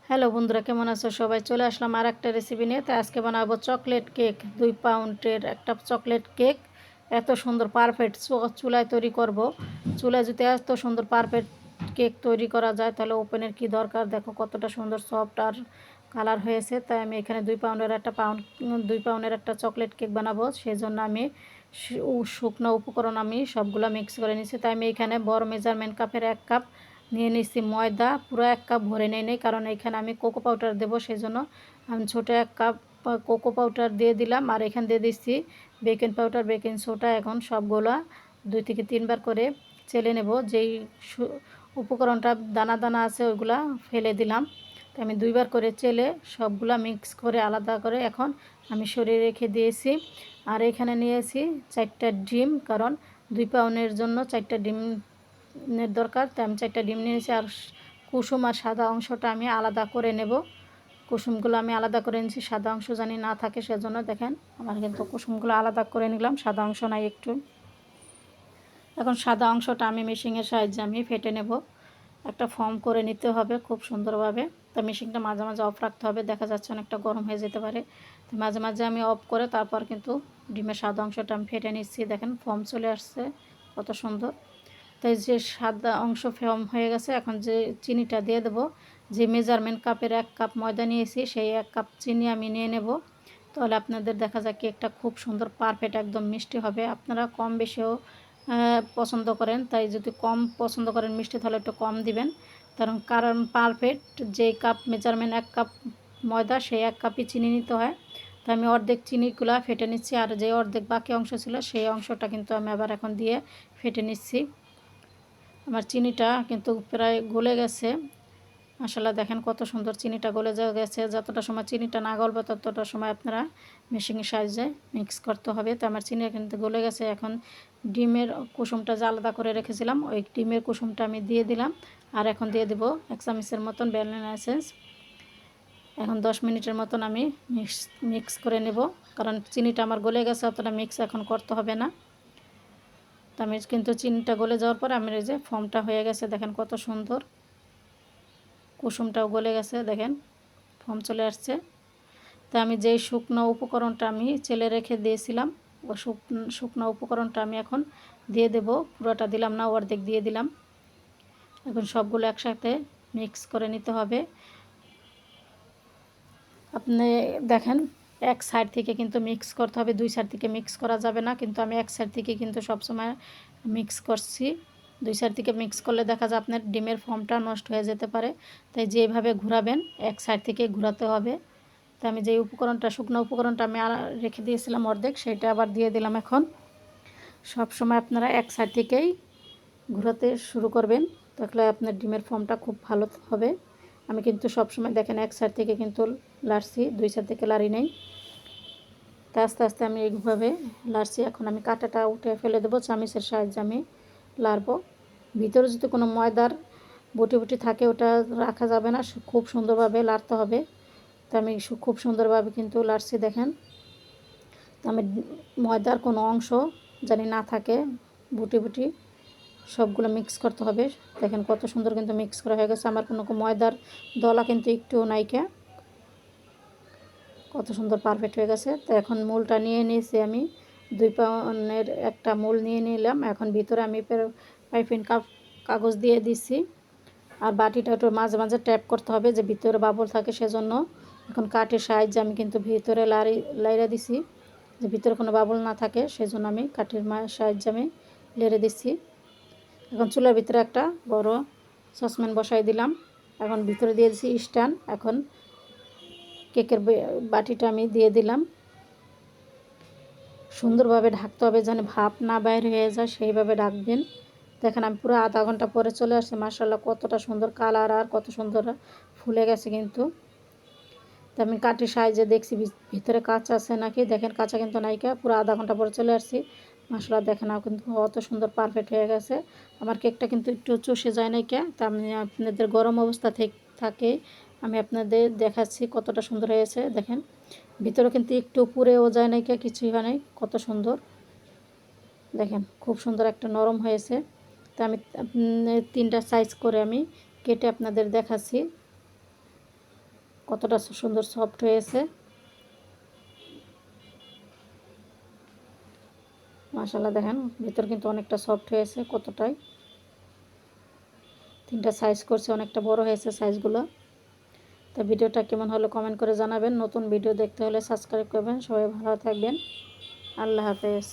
Hello বন্ধুরা, কেমন আছো সবাই? চলে আসলাম আর একটা রেসিপি নিয়ে। তো আজকে বানাবো চকলেট কেক। 2 পাউন্ডের একটা চকলেট কেক। এত সুন্দর পারফেক্ট চুলায় তৈরি করব। চুলায় যদি এত সুন্দর পারফেক্ট কেক তৈরি করা যায় তাহলে ওপেনের কি দরকার। দেখো কতটা সুন্দর সফট আর কালার হয়েছে। তাই আমি এখানে 2 পাউন্ডের একটা চকলেট কেক বানাবো। সেই জন্য আমি শুকনো উপকরণ আমি সবগুলো মিক্স করে নিচ্ছি। তাই আমি এখানে বড় মেজারমেন্ট কাপের 1 কাপ নিয়ে নিচ্ছি ময়দা। পুরো 1 কাপ ভরে নেই কারণ এখানে আমি কোকো পাউডার দেবো, সেই জন্য আমি ছোটো 1 কাপ কোকো পাউডার দিয়ে দিলাম। আর এখানে দিয়ে দিচ্ছি বেকিং পাউডার, বেকিং সোডা। এখন সবগুলো 2 থেকে 3 বার করে চেলে নেব। যেই উপকরণটা দানা দানা আছে ওইগুলা ফেলে দিলাম। তো আমি 2 বার করে চেলে সবগুলা মিক্স করে আলাদা করে এখন আমি সরিয়ে রেখে দিয়েছি। আর এখানে নিয়েছি 4টা ডিম, কারণ 2 পাউন্ডের জন্য 4টা ডিমের দরকার। তাই আমি 4টা ডিম নিয়েছি। আর কুসুম আর সাদা অংশটা আমি আলাদা করে নেব। কুসুমগুলো আমি আলাদা করে নিয়েছি, সাদা অংশ জানি না থাকে সেজন্য। দেখেন আমার কিন্তু কুসুমগুলো আলাদা করে নিলাম, সাদা অংশ নাই একটু। এখন সাদা অংশটা আমি মেশিনের সাহায্যে আমি ফেটে নেব। একটা ফর্ম করে নিতে হবে খুব সুন্দরভাবে। তা মেশিনটা মাঝে মাঝে অফ রাখতে হবে, দেখা যাচ্ছে অনেকটা গরম হয়ে যেতে পারে। তো মাঝে মাঝে আমি অফ করে তারপর কিন্তু ডিমের সাদা অংশটা আমি ফেটে নিচ্ছি। দেখেন ফর্ম চলে আসছে কত সুন্দর। তাই যে সাদা অংশ ফর্ম হয়ে গেছে, এখন যে চিনিটা দিয়ে দেবো। যে মেজারমেন্ট কাপের 1 কাপ ময়দা নিয়েছি সেই 1 কাপ চিনি আমি নিয়ে নেব। তাহলে আপনাদের দেখা যায় কেকটা খুব সুন্দর পারফেক্ট একদম মিষ্টি হবে। আপনারা কম বেশিও পছন্দ করেন, তাই যদি কম পছন্দ করেন মিষ্টি তাহলে একটু কম দিবেন। কারণ পারফেক্ট যেই কাপ মেজারমেন্ট 1 কাপ ময়দা সেই 1 কাপই চিনি নিতে হয়। তো আমি অর্ধেক চিনিগুলা ফেটে নিচ্ছি, আর যে অর্ধেক বাকি অংশ ছিল সেই অংশটা কিন্তু আমি আবার এখন দিয়ে ফেটে নিচ্ছি। আমার চিনিটা কিন্তু প্রায় গলে গেছে। মাশাআল্লাহ দেখেন কত সুন্দর চিনিটা গলে গেছে। যতটা সময় চিনিটা না গলবে ততটা সময় আপনারা মেশিনের সাহায্যে মিক্স করতে হবে। তো আমার চিনি কিন্তু গলে গেছে। এখন ডিমের কুসুমটা যে আলাদা করে রেখেছিলাম ওই ডিমের কুসুমটা আমি দিয়ে দিলাম। আর এখন দিয়ে দেবো 1 চামচের মতন ভ্যানিলা এসেন্স। এখন 10 মিনিটের মতন আমি মিক্স করে নেব, কারণ চিনিটা আমার গলে গেছে, অতটা মিক্স এখন করতে হবে না। তো আমি কিন্তু চিনিটা গলে যাওয়ার পর আমার এই যে ফর্মটা হয়ে গেছে, দেখেন কত সুন্দর। কুসুমটাও গলে গেছে, দেখেন ফর্ম চলে আসছে। তো আমি যেই শুকনো উপকরণটা আমি চেলে রেখে দিয়েছিলাম ও শুকনো উপকরণটা আমি এখন দিয়ে দেব। পুরোটা দিলাম না, অর্ধেক দিয়ে দিলাম। এখন সবগুলো একসাথে মিক্স করে নিতে হবে। আপনি দেখেন এক সাইড থেকে কিন্তু মিক্স করতে হবে, 2 সাইড থেকে মিক্স করা যাবে না। কিন্তু আমি এক সাইড থেকে কিন্তু সবসময় মিক্স করছি। 2 সাইড থেকে মিক্স করলে দেখা যায় আপনার ডিমের ফর্মটা নষ্ট হয়ে যেতে পারে। তাই যেভাবে ঘোরাবেন এক সাইড থেকে ঘোরাতে হবে। তো আমি যে উপকরণটা শুকনো উপকরণটা আমি রেখে দিয়েছিলাম অর্ধেক, সেটা আবার দিয়ে দিলাম। এখন সব সময় আপনারা এক সাইড থেকেই ঘোরাতে শুরু করবেন, তাহলে আপনার ডিমের ফর্মটা খুব ভালো হবে। আমি কিন্তু সব সময় দেখেন এক সাইড থেকে কিন্তু লাড়ছি, 2 সাইড থেকে লাড়ি নেই। তা আস্তে আস্তে আমি এইভাবে লাড়ছি। এখন আমি কাঁটাটা উঠে ফেলে দেবো, চামিচের সাহায্যে আমি লাড়বো। ভিতরে যদি কোনো ময়দার বটি বটি থাকে ওটা রাখা যাবে না, খুব সুন্দরভাবে লাড়তে হবে। তো আমি খুব সুন্দরভাবে কিন্তু লাড়ছি দেখেন। তো আমি ময়দার কোনো অংশ জানি না থাকে, বুটি বুটি সবগুলো মিক্স করতে হবে। দেখেন কত সুন্দর কিন্তু মিক্স করা হয়ে গেছে। আমার কোনো ময়দার দলা কিন্তু একটুও নাইকা, কত সুন্দর পারফেক্ট হয়ে গেছে। তো এখন মূলটা নিয়ে নিয়েছি আমি, 2 পাউন্ডের একটা মূল নিয়ে নিলাম। এখন ভিতরে আমি পাইপিং কাগজ দিয়ে দিছি। আর বাটিটা একটু মাঝে মাঝে ট্যাপ করতে হবে, যে ভিতরে বাবল থাকে সেজন্য। এখন কাঠের সাহায্যে আমি কিন্তু ভিতরে লাইরা দিছি, যে ভিতরে কোনো বাবল না থাকে সেজন্য আমি কাঠের সাহায্যে আমি লেড়ে দিচ্ছি। এখন চুলার ভিতরে একটা বড় সসপ্যান বসাই দিলাম। এখন ভিতরে দিয়ে দিচ্ছি স্ট্যান্ড। এখন কেকের বাটিটা আমি দিয়ে দিলাম। সুন্দরভাবে ঢাকতে হবে যেন ভাপ না বাইর হয়ে যায়, সেইভাবে ঢাকবেন। দেখেন আমি পুরো আধা ঘন্টা পরে চলে আসছি, মাশাআল্লাহ কতটা সুন্দর কালার আর কত সুন্দর ফুলে গেছে কিন্তু। তো আমি কাঠের সাহায্যে দেখছি ভিতরে কাঁচা আছে নাকি। দেখেন কাঁচা কিন্তু নাইকা, পুরো আধা ঘন্টা পরে চলে আসছি। মাশাআল্লাহ দেখেন কিন্তু কত সুন্দর পারফেক্ট হয়ে গেছে। আমার কেকটা কিন্তু একটু চষে যায় নাইকা। তা আমি আপনাদের গরম অবস্থা থাকে আমি আপনাদের দেখাচ্ছি কতটা সুন্দর হয়েছে। দেখেন ভিতরে কিন্তু একটু পুড়েও যায় নাইকা, কিছুই হয় নাই, কত সুন্দর। দেখেন খুব সুন্দর একটা নরম হয়েছে। তা আমি 3টা সাইজ করে আমি কেটে আপনাদের দেখাচ্ছি। কতটা সুন্দর সফট হয়েছে। মাশাআল্লাহ দেখেন ভিতর কিন্তু অনেকটা সফট হয়েছে, কতটাই। 3টা সাইজ করছে, অনেকটা বড় হয়েছে সাইজগুলো। তো ভিডিওটা কেমন হলো কমেন্ট করে জানাবেন। নতুন ভিডিও দেখতে হলে সাবস্ক্রাইব করবেন। সবাই ভালো থাকবেন। আল্লাহ হাফেজ।